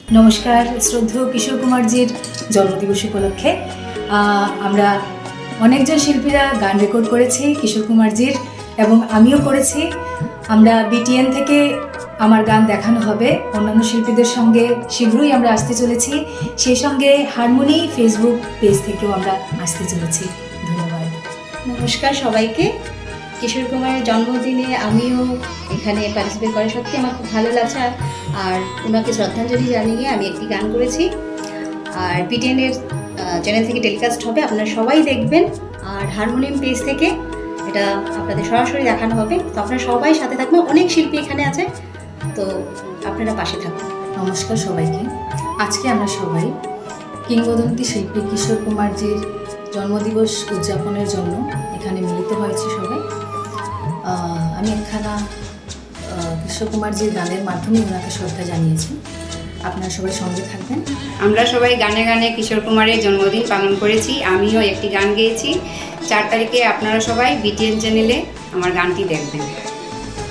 নমস্কার শ্রদ্ধেয় কিশোর কুমারজির জন্মদিবস উপলক্ষে আমরা অনেকজন শিল্পীরা গান রেকর্ড করেছি কিশোর কুমারজির এবং আমিও করেছি। আমরা বিটিএন থেকে আমার গান দেখানো হবে অন্যান্য শিল্পীদের সঙ্গে, শীঘ্রই আমরা আসতে চলেছি। সেই সঙ্গে হারমোনি ফেসবুক পেজ থেকেও আমরা আসতে চলেছি। ধন্যবাদ। নমস্কার সবাইকে। কিশোর কুমারের জন্মদিনে আমিও এখানে পার্টিসিপেট করে সত্যি আমার খুব ভালো লাগছে। আর ওনাকে শ্রদ্ধাঞ্জলি জানিয়ে আমি একটি গান করেছি, আর বিটিএনের চ্যানেল থেকে টেলিকাস্ট হবে, আপনারা সবাই দেখবেন। আর হারমোনিয়াম পেজ থেকে এটা আপনাদের সরাসরি দেখানো হবে। তো আপনারা সবাই সাথে থাকবেন, অনেক শিল্পী এখানে আছে, তো আপনারা পাশে থাকুন। নমস্কার সবাইকে। আজকে আমরা সবাই কিংবদন্তি শিল্পী কিশোর কুমারজির জন্মদিবস উদযাপনের জন্য এখানে মিলিত হয়েছি সবাই। আমি একখানা কিশোর কুমারজির গানের মাধ্যমে ওনাকে শ্রদ্ধা জানিয়েছি। আপনারা সবাই সঙ্গে থাকবেন। আমরা সবাই গানে গানে কিশোর কুমারের জন্মদিন পালন করেছি। আমিও একটি গান গেয়েছি। 4 তারিখে আপনারা সবাই বিটিএন চ্যানেলে আমার গানটি দেখবেন।